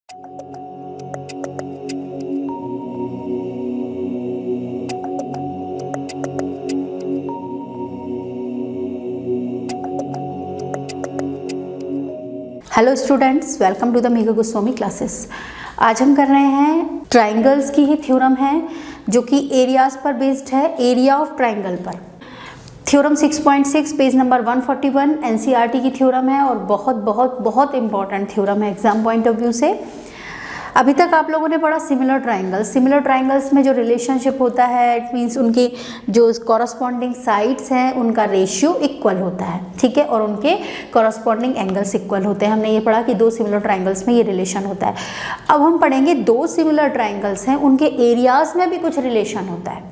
Hello students, welcome to the Megha Goswami classes. आज हम कर रहे हैं ट्राइंगल्स की ही थ्योरम है जो कि एरियाज पर बेस्ड है, एरिया ऑफ ट्राइंगल पर। थ्योरम 6.6 पेज नंबर 141 एनसीईआरटी की थ्योरम है और बहुत बहुत बहुत इंपॉर्टेंट थ्योरम है एग्जाम पॉइंट ऑफ व्यू से। अभी तक आप लोगों ने पढ़ा सिमिलर ट्राइंगल्स में जो रिलेशनशिप होता है, इट मीन्स उनकी जो कॉरस्पॉन्डिंग साइड्स हैं उनका रेशियो इक्वल होता है, ठीक है, और उनके कॉरस्पॉन्डिंग एंगल्स इक्वल होते हैं। हमने ये पढ़ा कि दो सिमिलर ट्राइंगल्स में ये रिलेशन होता है। अब हम पढ़ेंगे दो सिमिलर ट्राइंगल्स हैं, उनके एरियाज में भी कुछ रिलेशन होता है,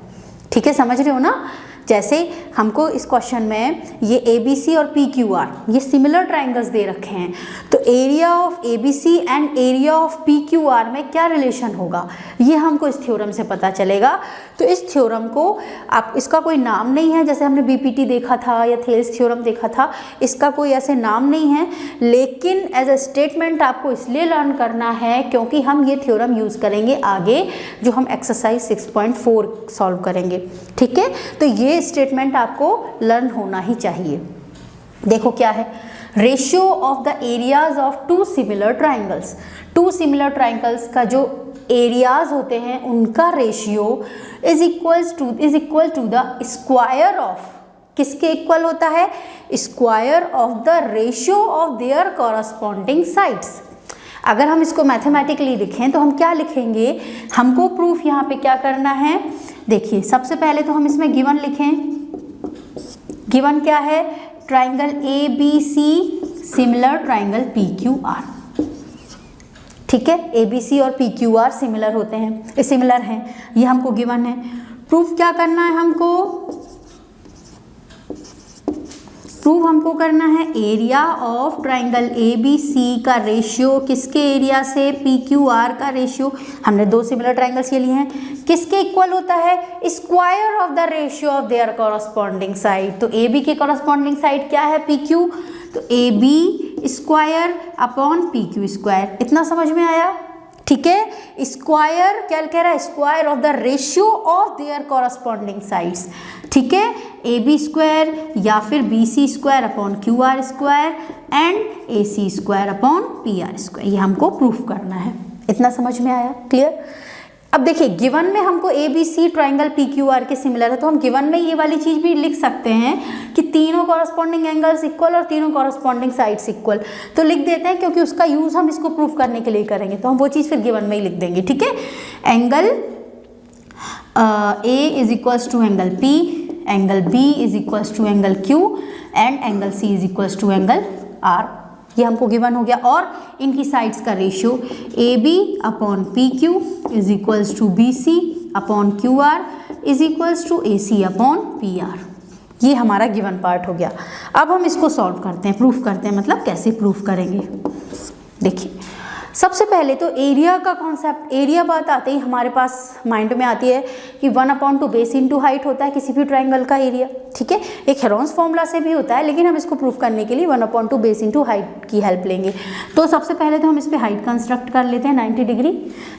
ठीक है, समझ रहे हो ना। जैसे हमको इस क्वेश्चन में ये ABC और PQR ये सिमिलर ट्राइंगल्स दे रखे हैं, तो area of ABC and area of PQR में क्या रिलेशन होगा ये हमको इस थ्योरम से पता चलेगा। तो इस थ्योरम को आप, इसका कोई नाम नहीं है, जैसे हमने BPT देखा था या थेल्स थ्योरम देखा था, इसका कोई ऐसे नाम नहीं है, लेकिन एज अ स्टेटमेंट आपको इसलिए लर्न करना है क्योंकि हम ये थ्योरम यूज़ करेंगे आगे जो हम एक्सरसाइज 6.4 सॉल्व करेंगे, ठीक है। तो ये स्टेटमेंट आपको लर्न होना ही चाहिए। देखो क्या है, ratio of the areas of two similar triangles का जो एरियाज होते हैं उनका ratio is equal to the square of, किसके इक्वल होता है, square of the ratio of their corresponding sides. अगर हम इसको मैथमेटिकली लिखें तो हम क्या लिखेंगे, हमको प्रूफ यहाँ पे क्या करना है। देखिए सबसे पहले तो हम इसमें गिवन लिखें। गिवन क्या है, triangle ABC similar triangle PQR, ठीक है। ABC और PQR सिमिलर होते हैं, सिमिलर हैं, ये हमको गिवन है। प्रूफ क्या करना है हमको करना है एरिया ऑफ ट्राइंगल ABC का रेशियो किसके एरिया से, PQR का रेशियो। हमने दो सिमिलर ट्राइंगल्स ये लिए हैं, किसके इक्वल होता है, square of the ratio of their corresponding side. तो AB के कॉरस्पॉन्डिंग साइड क्या है, PQ, तो AB square upon PQ square. इतना समझ में आया, ठीक है। स्क्वायर क्या कह रहा है, square of the ratio of their corresponding sides, ठीक है। AB स्क्वायर या फिर BC square upon QR square and AC square upon PR square, ये हमको प्रूफ करना है। इतना समझ में आया, क्लियर। अब देखिए गिवन में हमको ABC ट्राइंगल PQR के सिमिलर है, तो हम गिवन में ये वाली चीज़ भी लिख सकते हैं कि तीनों कॉरस्पॉन्डिंग एंगल्स इक्वल और तीनों कॉरस्पॉन्डिंग साइड्स इक्वल, तो लिख देते हैं क्योंकि उसका यूज़ हम इसको प्रूफ करने के लिए करेंगे, तो हम वो चीज़ फिर गिवन में ही लिख देंगे, ठीक है। Angle A is equals to angle P, angle B is equals to angle Q and angle C is equals to angle R, ये हमको गिवन हो गया। और इनकी साइड्स का ratio AB upon PQ is equals to BC upon QR is equals to AC upon PR, ये हमारा given part हो गया। अब हम इसको सॉल्व करते हैं, प्रूफ करते हैं, मतलब कैसे प्रूफ करेंगे। देखिए सबसे पहले तो एरिया का कॉन्सेप्ट, एरिया बात आते ही हमारे पास माइंड में आती है कि 1/2 बेस इंटू हाइट होता है किसी भी ट्राइंगल का एरिया, ठीक है। एक हेरोन्स फॉर्मूला से भी होता है, लेकिन हम इसको प्रूफ करने के लिए 1/2 बेस इंटू हाइट की हेल्प लेंगे। तो सबसे पहले तो हम इस पर हाइट कंस्ट्रक्ट कर लेते हैं 90 डिग्री,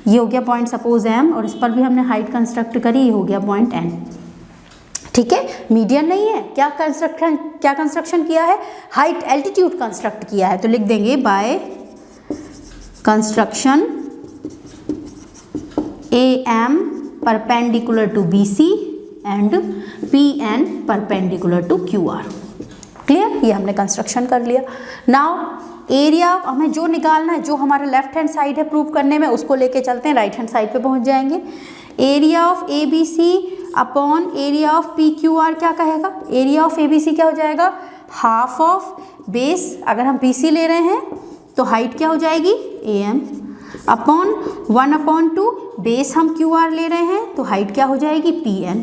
ये हो गया पॉइंट सपोज M, और इस पर भी हमने हाइट कंस्ट्रक्ट करी, ये हो गया पॉइंट N, ठीक है। मीडियन नहीं है, क्या कंस्ट्रक्शन किया है, हाइट एल्टीट्यूड कंस्ट्रक्ट किया है, तो लिख देंगे by construction AM perpendicular to BC and PN perpendicular to QR, clear. ये हमने कंस्ट्रक्शन कर लिया। नाउ एरिया हमें जो निकालना है, जो हमारा लेफ्ट हैंड साइड है प्रूव करने में, उसको लेके चलते हैं, राइट हैंड साइड पे पहुंच जाएंगे। Area of ABC upon area of PQR क्या कहेगा, एरिया ऑफ ABC क्या हो जाएगा, हाफ ऑफ बेस, अगर हम BC ले रहे हैं तो हाइट क्या हो जाएगी AM अपॉन 1/2 बेस हम QR ले रहे हैं तो हाइट क्या हो जाएगी PN।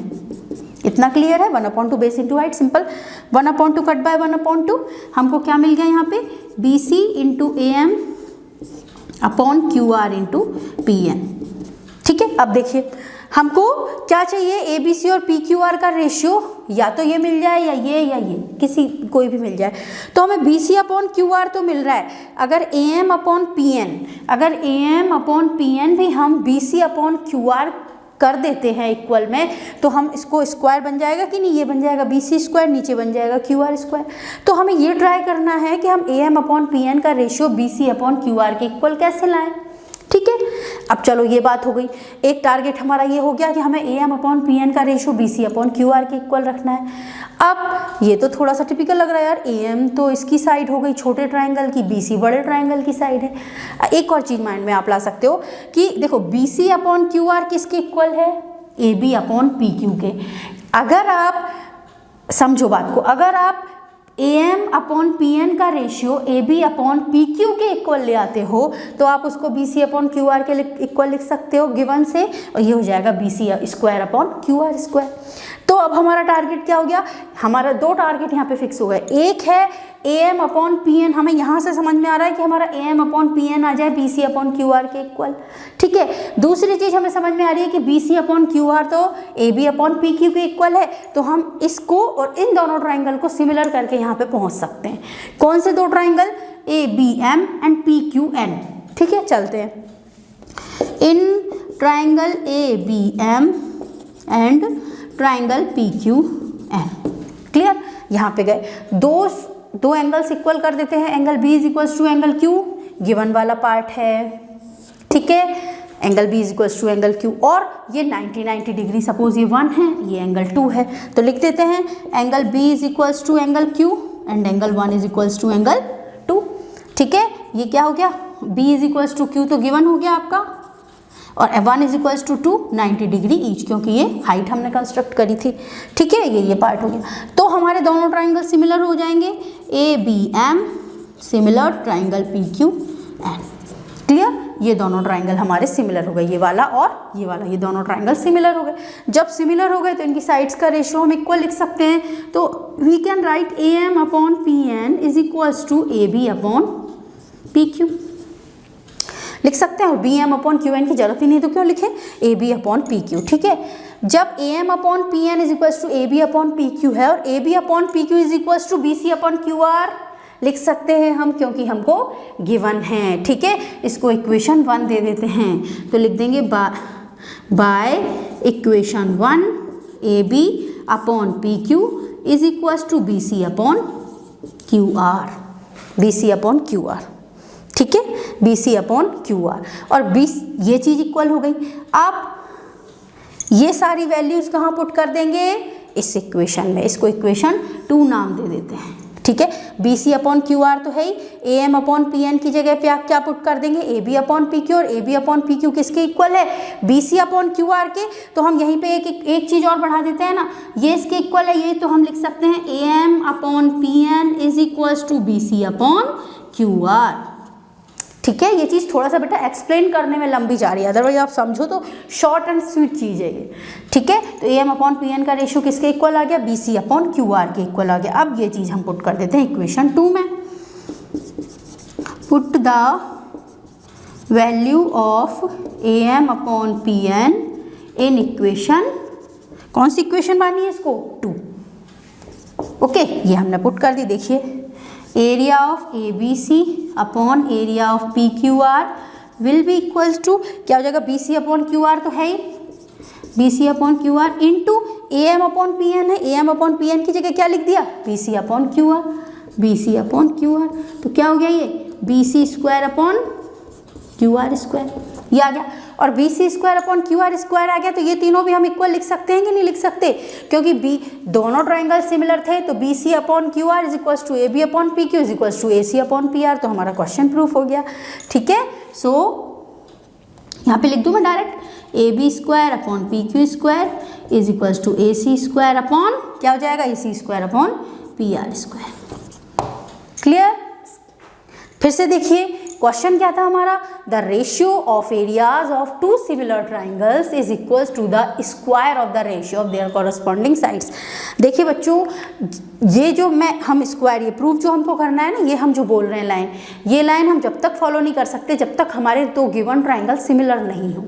इतना क्लियर है, 1/2 base into height, simple 1/2 cut by 1/2, हमको क्या मिल गया यहाँ पे, BC into AM upon QR into PN, ठीक है। अब देखिए हमको क्या चाहिए, ए बी सी और पी क्यू आर का रेशियो, या तो ये मिल जाए या ये किसी कोई भी मिल जाए। तो हमें B C upon Q R तो मिल रहा है, अगर A M upon P N, अगर A M upon P N भी हम B C upon Q R कर देते हैं इक्वल में, तो हम इसको स्क्वायर बन जाएगा कि नहीं, ये बन जाएगा बी सी स्क्वायर, नीचे बन जाएगा क्यू आर स्क्वायर। तो हमें ये ट्राई करना है कि हम A M upon P N का ratio B C upon Q R के इक्वल कैसे लाएं। ठीक है, अब चलो ये बात हो गई, एक टारगेट हमारा ये हो गया कि हमें A M upon P N का ratio B C upon Q R के इक्वल रखना है। अब ये तो थोड़ा सा टिपिकल लग रहा है यार, ए एम तो इसकी साइड हो गई छोटे ट्राइंगल की, बी सी बड़े ट्राइंगल की साइड है। एक और चीज़ माइंड में आप ला सकते हो कि देखो B C upon Q R किसके इक्वल है, A B upon P Q के। अगर आप समझो बात को, अगर आप A M upon P N का ratio A B upon P Q के इक्वल ले आते हो, तो आप उसको B C upon Q R के इक्वल लिख सकते हो गिवन से, और ये हो जाएगा B C square upon Q R square. तो अब हमारा टारगेट क्या हो गया, हमारा दो टारगेट यहाँ पे फिक्स हो गए। एक है A M upon P N, हमें यहाँ से समझ में आ रहा है कि हमारा A M upon P N आ जाए B C upon Q R के इक्वल। ठीक है, दूसरी चीज़ हमें समझ में आ रही है कि B C upon Q R तो A B upon P Q के इक्वल है, तो हम इसको और इन दोनों ट्राइंगल को सिमिलर करके यहाँ पे पहुँच सकते हैं। कौन से दो triangle, A B M and P Q N. ठीक है, चलते हैं। इन triangle A B M and triangle P Q N. Clear, यहाँ पे गए, दो एंगल्स इक्वल कर देते हैं, angle B is equals to angle Q, given वाला पार्ट है। ठीक है, angle B is equals to angle Q, और ये 90 डिग्री, सपोज ये 1 है, ये एंगल 2 है, तो लिख देते हैं angle B is equals to angle Q and angle 1 is equals to angle 2। ठीक है, ये क्या हो गया, B is equals to Q तो गिवन हो गया आपका, और 1 is equals to 2, 90 degree each, क्योंकि ये हाइट हमने कंस्ट्रक्ट करी थी। ठीक है, ये पार्ट हो गया। तो हमारे दोनों ट्राइंगल सिमिलर हो जाएंगे, A B M similar triangle P Q N. Clear, ये दोनों ट्राइंगल हमारे सिमिलर हो गए, ये वाला और ये वाला, ये दोनों ट्राइंगल सिमिलर हो गए। जब सिमिलर हो गए तो इनकी साइड्स का रेशियो हम इक्वल लिख सकते हैं, तो we can write A M upon P N is equals to A B upon P Q लिख सकते हैं, और B M upon Q N की जरूरत ही नहीं तो क्यों लिखें, A B upon P Q. ठीक है, जब A M upon P N is equals to A B upon P Q है और A B upon P Q is equals to B C upon Q are लिख सकते हैं हम, क्योंकि हमको गिवन है। ठीक है, इसको इक्वेशन 1 दे देते हैं, तो लिख देंगे by equation 1 A B upon P Q is equals to B C upon Q R, B C upon Q R. ठीक है, B C upon Q R, और बी ये चीज़ इक्वल हो गई। अब ये सारी वैल्यूज़ कहाँ पुट कर देंगे, इस इक्वेशन में, इसको इक्वेशन 2 नाम दे देते हैं। ठीक है, B C upon Q R तो है ही, A M upon P N की जगह पे आप क्या पुट कर देंगे, A B upon P Q, और A B upon P Q किसके इक्वल है, B C upon Q R के। तो हम यहीं पे एक चीज़ और बढ़ा देते हैं ना, ये इसके इक्वल है, ये तो हम लिख सकते हैं A M upon P N is equals to B C upon Q R. ठीक है, ये चीज़ थोड़ा सा बेटा एक्सप्लेन करने में लंबी जा रही है, अदरवाइज आप समझो तो शॉर्ट एंड स्वीट चीज़ है ये। ठीक है, तो A M upon P N का रेशियो किसके इक्वल आ गया, B C upon Q R के इक्वल आ गया। अब ये चीज़ हम पुट कर देते हैं इक्वेशन 2 में, put the value of A M upon P N in equation, कौन सी इक्वेशन मानी है इसको, 2। ओके, ये हमने पुट कर दी। देखिए, area of A B C upon area of P Q R will be equals to, क्या हो जाएगा, B C upon Q R तो है ही, B C upon Q R into A M upon P N है, A M upon P N की जगह क्या लिख दिया, B C upon Q R, B C upon Q R, तो क्या हो गया ये, B C square upon Q R square, ये आ गया। और B C square upon Q R square आ गया, तो ये तीनों भी हम इक्वल लिख सकते हैं कि नहीं लिख सकते, क्योंकि बी दोनों ट्राइंगल सिमिलर थे, तो B C upon Q R is equals to A B upon P Q is equals to A C upon P R, तो हमारा क्वेश्चन प्रूफ हो गया। ठीक है, सो यहाँ पे लिख दूँ मैं direct, A B square upon P Q square is equals to A C square upon, क्या हो जाएगा, A C square upon P R square. Clear, फिर से देखिए क्वेश्चन क्या था हमारा, the ratio of areas of two similar triangles is equals to the square of the ratio of their corresponding sides. देखिए बच्चों, ये जो हम स्क्वायर, ये प्रूफ जो हमको करना है ना, ये हम जो बोल रहे हैं लाइन, ये लाइन हम जब तक फॉलो नहीं कर सकते जब तक हमारे दो गिवन ट्राइंगल सिमिलर नहीं हो।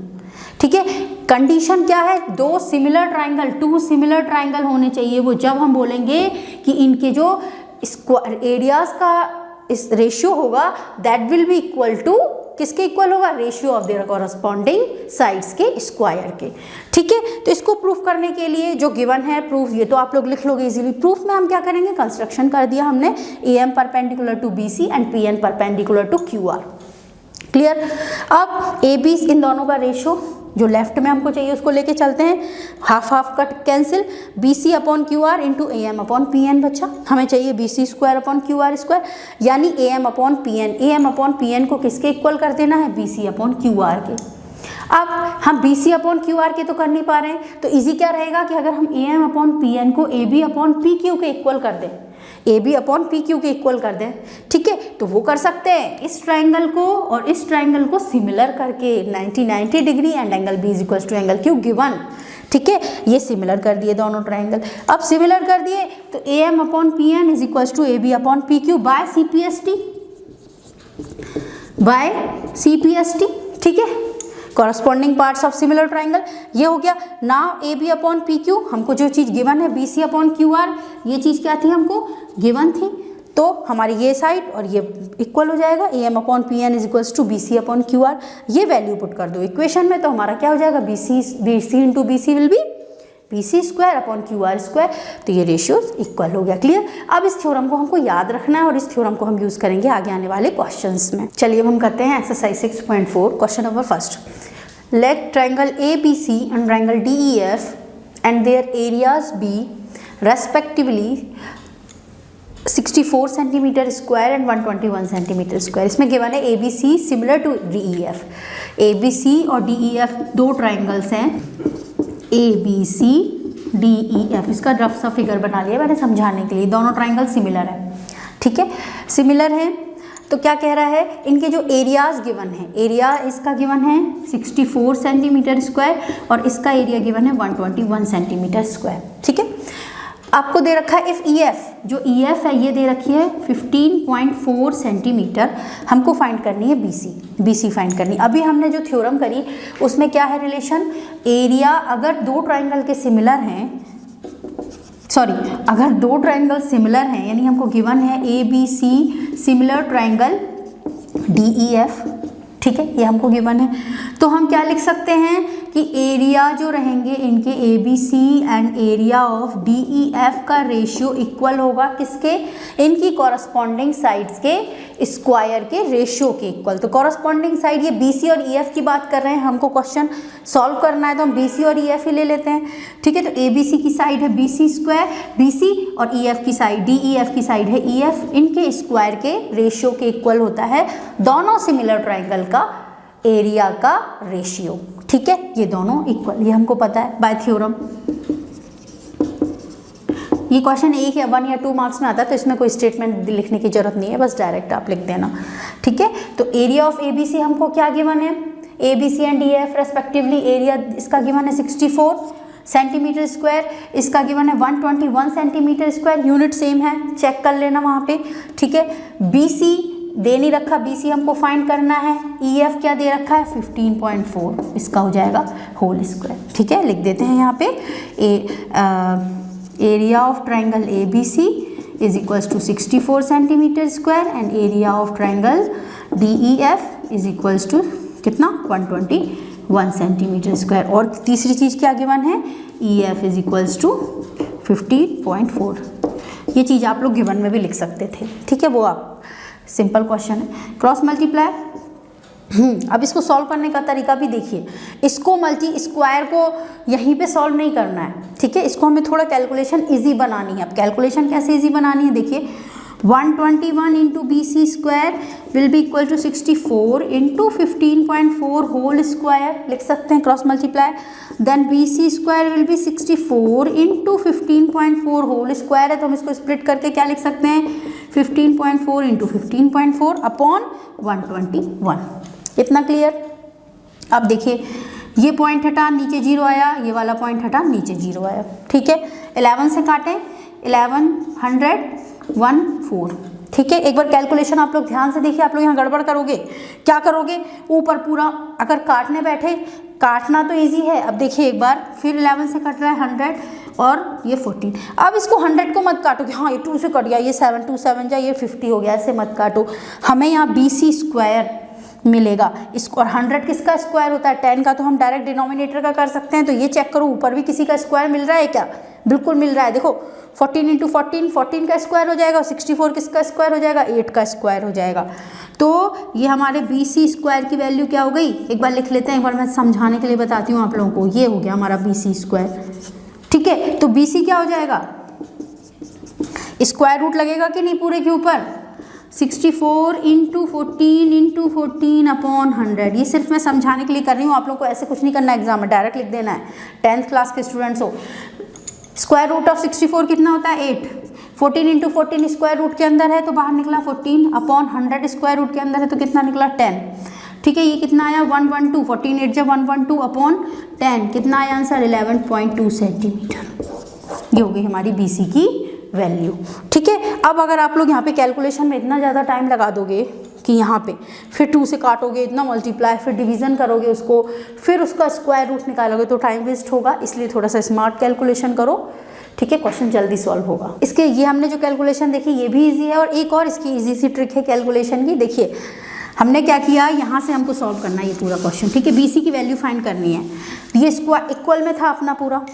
ठीक है। कंडीशन क्या है, दो similar triangle, two similar triangle होने चाहिए। वो जब हम बोलेंगे कि इनके जो एरियाज का इस रेशियो होगा that will be equal to, किसके इक्वल होगा, ratio of their corresponding sides के स्क्वायर के। ठीक है, तो इसको प्रूफ करने के लिए जो गिवन है प्रूफ, ये तो आप लोग लिख लोगे इजीली। प्रूफ में हम क्या करेंगे, कंस्ट्रक्शन कर दिया हमने, A M perpendicular to B C and P N perpendicular to Q R. Clear. अब ए बी इन दोनों का रेशियो जो लेफ्ट में हमको चाहिए उसको लेके चलते हैं, half half cut cancel, B C upon Q R into A M upon P N. बच्चा हमें चाहिए B C square upon Q R square, यानी A M upon P N. A M upon P N को किसके equal कर देना है, B C upon Q R के। अब हम B C upon Q R के तो कर नहीं पा रहे हैं, तो इजी क्या रहेगा कि अगर हम A M upon P N को A B upon P Q के इक्वल कर दें, A B upon P Q के इक्वल कर दें, ठीक है, तो वो कर सकते हैं इस ट्राइंगल को और इस ट्राइंगल को सिमिलर करके 90 degree and angle B is equal to angle Q given. ठीक है, ये सिमिलर कर दिए दोनों ट्राइंगल। अब सिमिलर कर दिए तो A M upon P N is equal to A B upon P Q by C P S T, by C P S T. ठीक है, corresponding parts of similar triangle ये हो गया। Now A B upon P Q, हमको जो चीज़ given है B C upon Q R, ये चीज़ क्या थी, हमको गिवन थी, तो हमारी ये साइड और ये इक्वल हो जाएगा, A M upon P N is equals to B C upon Q R. ये वैल्यू पुट कर दो इक्वेशन में, तो हमारा क्या हो जाएगा, B C into B C will be B C square upon Q R square. तो ये रेशियोज इक्वल हो गया। क्लियर। अब इस थ्योरम को हमको याद रखना है और इस थ्योरम को हम यूज़ करेंगे आगे आने वाले क्वेश्चंस में। चलिए अब हम करते हैं exercise 6.4 question number first. Let triangle ABC and triangle DEF and their areas be respectively 64 centimeter square and 121 centimeter square। इसमें गिवन है ABC similar to DEF। ABC और DEF दो ट्राइंगल्स हैं, ABC DEF। इसका रफ सा figure बना लिया मैंने समझाने के लिए, दोनों ट्राइंगल सिमिलर है। ठीक है, सिमिलर है तो क्या कह रहा है, इनके जो एरियाज गिवन है, एरिया इसका गिवन है 64 सेंटीमीटर स्क्वायर और इसका एरिया गिवन है 121 सेंटीमीटर स्क्वायर। ठीक है, आपको दे रखा है इफ ई एफ, जो ई एफ है ये दे रखी है 15.4 सेंटीमीटर, हमको फाइंड करनी है बी सी फाइंड करनी। अभी हमने जो थ्योरम करी उसमें क्या है रिलेशन, एरिया अगर दो ट्राइंगल के सिमिलर हैं, सॉरी अगर दो ट्राइंगल सिमिलर हैं, यानी हमको गिवन है A B C similar triangle D E F. ठीक है, ये हमको गिवन है, तो हम क्या लिख सकते हैं कि एरिया जो रहेंगे इनके A B C and area of D E F का रेशियो इक्वल होगा किसके, इनकी कॉरस्पॉन्डिंग साइड्स के स्क्वायर के रेशियो के इक्वल। तो कॉरस्पॉन्डिंग साइड ये बी सी और ई एफ की बात कर रहे हैं, हमको क्वेश्चन सॉल्व करना है तो हम बी सी और ई एफ ही ले लेते हैं। ठीक है, तो ए बी सी की साइड है B C square B C और ई एफ की साइड डी ई एफ की साइड है ई एफ, इनके स्क्वायर के रेशियो के इक्वल होता है दोनों सिमिलर ट्राइंगल का एरिया का रेशियो। ठीक है, ये दोनों इक्वल, ये हमको पता है बाय थ्योरम। ये क्वेश्चन 1 या 1 या 2 मार्क्स में आता है, तो इसमें कोई स्टेटमेंट लिखने की जरूरत नहीं है, बस डायरेक्ट आप लिख देना। ठीक है, तो area of A B C हमको क्या गिवन है, A B C and D F respectively, area इसका गिवन है 64 सेंटीमीटर स्क्वायर, इसका गिवन है 121 सेंटीमीटर स्क्वायर, यूनिट सेम है, चेक कर लेना वहाँ पे। ठीक है, बी सी दे नहीं रखा, बी सी हमको फाइंड करना है, ई एफ क्या दे रखा है 15.4, इसका हो जाएगा होल स्क्वायर। ठीक है, लिख देते हैं यहाँ पे area of triangle A B C is equals to 64 centimetre square and area of triangle D E F is equals to कितना 121 सेंटीमीटर स्क्वायर। और तीसरी चीज़ क्या गिवन है, E F is equals to 15.4। ये चीज़ आप लोग गिवन में भी लिख सकते थे। ठीक है, वो आप सिंपल क्वेश्चन है, क्रॉस मल्टीप्लाई। अब इसको सॉल्व करने का तरीका भी देखिए, इसको मल्टी स्क्वायर को यहीं पे सॉल्व नहीं करना है। ठीक है, इसको हमें थोड़ा कैलकुलेशन इजी बनानी है। अब कैलकुलेशन कैसे इजी बनानी है, देखिए 121 into B C square will be equal to 64 into 15.4 whole square, लिख सकते हैं cross multiply. Then B C square will be 64 into 15.4 whole square है, तो हम इसको स्प्लिट करके क्या लिख सकते हैं 15.4 इंटू 15.4 अपॉन 121। इतना क्लियर। अब देखिए ये पॉइंट हटा, नीचे 0 आया, ये वाला पॉइंट हटा, नीचे 0 आया। ठीक है, 11 से काटें, 1114। ठीक है, एक बार कैलकुलेशन आप लोग ध्यान से देखिए, आप लोग यहाँ गड़बड़ करोगे, क्या करोगे, ऊपर पूरा अगर काटने बैठे काटना तो इजी है। अब देखिए एक बार फिर 11 से कट रहा है 100 और ये 14। अब इसको 100 को मत काटो कि हाँ ये 2 से कट गया, ये 7 2 7 जा, ये 50 हो गया, ऐसे मत काटो। हमें यहाँ BC स्क्वायर मिलेगा। इसको और 100 किसका स्क्वायर होता है? 10 का। तो हम डायरेक्ट डिनोमिनेटर का कर सकते हैं। तो ये चेक करो ऊपर भी किसी का स्क्वायर मिल रहा है क्या? बिल्कुल मिल रहा है। देखो 14 इंटू 14 14 का स्क्वायर हो जाएगा, 64 किसका स्क्वायर हो जाएगा? 8 का स्क्वायर हो जाएगा। तो ये हमारे BC स्क्वायर की वैल्यू क्या हो गई? एक बार लिख लेते हैं, एक बार मैं समझाने के लिए बताती हूँ आप लोगों को। ये हो गया हमारा BC स्क्वायर। ठीक है, तो BC क्या हो जाएगा? स्क्वायर रूट लगेगा कि नहीं पूरे के ऊपर? 64 इंटू 14 अपॉन 100। ये सिर्फ मैं समझाने के लिए कर रही हूँ, आप लोग को ऐसे कुछ नहीं करना एग्जाम में, डायरेक्ट लिख देना है। 10th क्लास के स्टूडेंट्स हो। स्क्वायर रूट ऑफ 64 कितना होता है? 8। 14 इंटू 14 स्क्वायर रूट के अंदर है तो बाहर निकला 14 अपॉन 100 स्क्वायर रूट के अंदर है तो कितना निकला? 10। ठीक है, ये कितना आया? 112। 14 8 जब 112 अपॉन 10 कितना आया आंसर? 11.2 सेंटीमीटर। ये हो गई हमारी BC की वैल्यू। ठीक है, अब अगर आप लोग यहाँ पे कैलकुलेशन में इतना ज़्यादा टाइम लगा दोगे कि यहाँ पे फिर 2 से काटोगे, इतना मल्टीप्लाई, फिर डिवीज़न करोगे उसको, फिर उसका स्क्वायर रूट निकालोगे तो टाइम वेस्ट होगा। इसलिए थोड़ा सा स्मार्ट कैलकुलेशन करो। ठीक है, क्वेश्चन जल्दी सॉल्व होगा। इसके ये हमने जो कैलकुलेशन देखी ये भी इजी है, और एक और इसकी इजी सी ट्रिक है कैलकुलेशन की। देखिए हमने क्या किया, यहाँ से हमको सॉल्व करना है ये पूरा क्वेश्चन। ठीक है, BC की वैल्यू फाइंड करनी है। ये इक्वल में था अपना पूरा।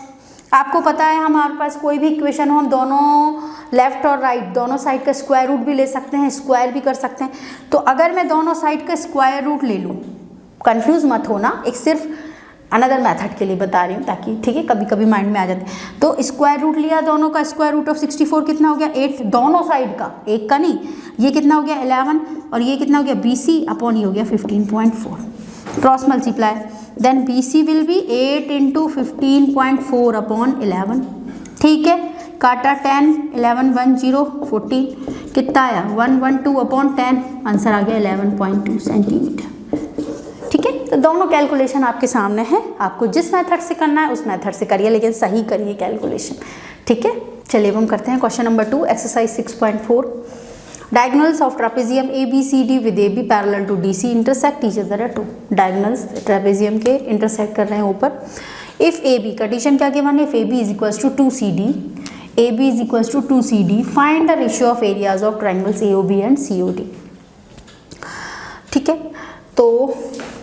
आपको पता है हमारे पास कोई भी इक्वेशन हो, हम दोनों लेफ्ट और राइट दोनों साइड का स्क्वायर रूट भी ले सकते हैं, स्क्वायर भी कर सकते हैं। तो अगर मैं दोनों साइड का स्क्वायर रूट ले लूँ, कंफ्यूज मत होना, एक सिर्फ अनदर मेथड के लिए बता रही हूँ ताकि, ठीक है, कभी कभी माइंड में आ जाते हैं। तो स्क्वायर रूट लिया दोनों का, स्क्वायर रूट ऑफ 64 कितना हो गया? 8 दोनों साइड का, एक का नहीं। ये कितना हो गया? 11 और ये कितना हो गया? BC अपॉन ये हो गया 15.4। Cross multiply, then BC will be 8 into 15.4 upon 11। ठीक है, काटा 10 11 1 0 14 कितना आया? 112 अपॉन 10, आंसर आ गया 11.2 सेंटीमीटर। ठीक है, तो दोनों कैलकुलेशन आपके सामने है, आपको जिस मेथड से करना है उस मेथड से करिए, लेकिन सही करिए कैलकुलेशन। ठीक है, चलिए हम करते हैं question number 2, exercise 6.4। Diagonals of trapezium ABCD with AB parallel to DC intersect each other at 2। Diagonals trapezium के इंटरसेक्ट कर रहे हैं ऊपर। इफ AB, कंडीशन क्या गिवन है? If AB is equals to 2CD, AB is equals to 2CD, find the ratio of areas of triangles AOB and COD। ठीक है, तो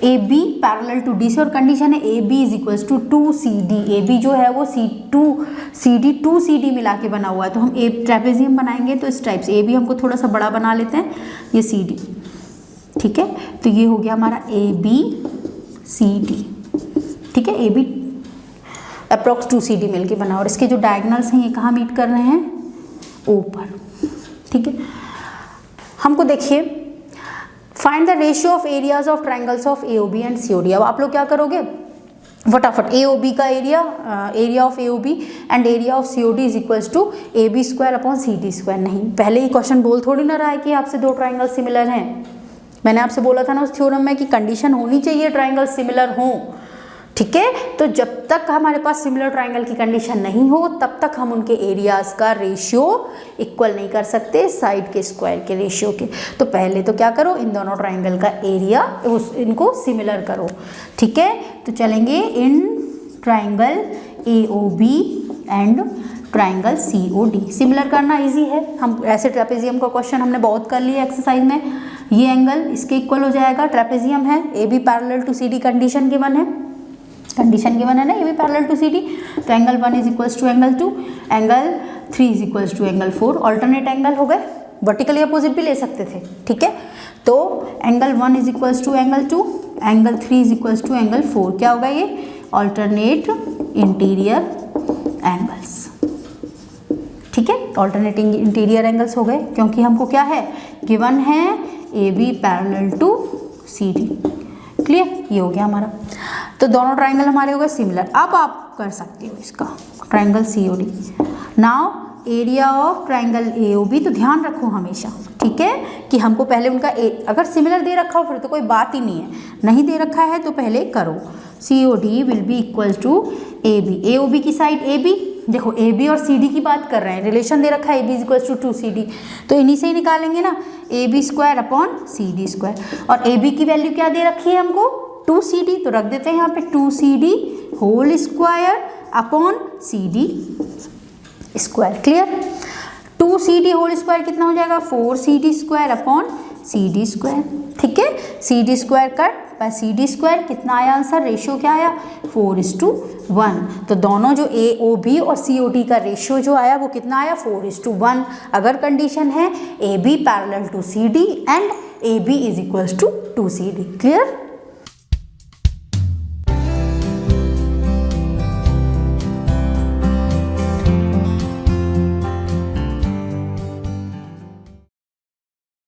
AB पैरेलल टू DC और कंडीशन है AB is equals to 2CD। AB जो है वो C2CD मिला के बना हुआ है। तो हम ट्रेपेजियम बनाएंगे तो इस टाइप से AB हमको थोड़ा सा बड़ा बना लेते हैं, ये CD। ठीक है, तो ये हो गया हमारा ABCD। ठीक है, AB अप्रॉक्स 2CD मिल के बना, और इसके जो डायगोनल्स हैं ये कहाँ मीट कर रहे हैं? ऊपर। ठीक है, हमको देखिए find the ratio of areas of triangles of AOB and COD। अब आप लोग क्या करोगे फटाफट, AOB का area of AOB and area of COD is equals to AB square upon CD square. नहीं, पहले ही क्वेश्चन बोल थोड़ी ना रहा है कि आपसे दो ट्रायंगल सिमिलर हैं। मैंने आपसे बोला था ना उस थ्योरम में कि कंडीशन होनी चाहिए ट्रायंगल सिमिलर हो। ठीक है, तो जब तक हमारे पास सिमिलर ट्रायंगल की कंडीशन नहीं हो तब तक हम उनके एरियाज का रेशियो इक्वल नहीं कर सकते साइड के स्क्वायर के रेशियो के। तो पहले तो क्या करो, इन दोनों ट्रायंगल का एरिया इनको सिमिलर करो। ठीक है, तो चलेंगे in triangle AOB and triangle COD। Similar करना इजी है, हम ऐसे ट्रेपेजियम का क्वेश्चन हमने बहुत कर लिया एक्सरसाइज में। ये एंगल इसके इक्वल हो जाएगा, ट्रेपेजियम है, AB parallel to CD condition given है, ना, AB पैरेलल टू CD। तो angle 1 is equals to angle 2, angle 3 is equals to angle 4। Alternate angle हो गए, वर्टिकली अपोजिट भी ले सकते थे। ठीक है, तो angle 1 is equals to angle 2, angle 3 is equals to angle 4। क्या होगा ये? Alternate interior angles. ठीक है, ऑल्टरनेटिंग इंटीरियर एंगल्स हो गए, क्योंकि हमको क्या है गिवन है AB parallel to CD। Clear, ये हो गया हमारा। तो दोनों ट्रायंगल हमारे हो गए सिमिलर। अब आप कर सकते हो इसका triangle COD। Now area of triangle AOB, तो ध्यान रखो हमेशा, ठीक है, कि हमको पहले उनका अगर सिमिलर दे रखा हो फिर तो कोई बात ही नहीं है, नहीं दे रखा है तो पहले करो। COD will be equals to AB। AOB की साइड AB, देखो AB और CD की बात कर रहे हैं, रिलेशन दे रखा है AB is equals to 2CD, तो इन्हीं से ही निकालेंगे ना, AB square upon CD square. और AB की वैल्यू क्या दे रखी है हमको? 2CD, तो रख देते हैं यहाँ पे 2CD whole square upon CD square. Clear? 2CD whole square कितना हो जाएगा? 4CD square upon CD square. ठीक है, CD square cut by CD square, कितना आया आंसर? रेशियो क्या आया? 4:1। तो दोनों जो AOB और COD का रेशियो जो आया वो कितना आया? 4:1। अगर कंडीशन है AB parallel to CD and AB is equals to 2CD। Clear?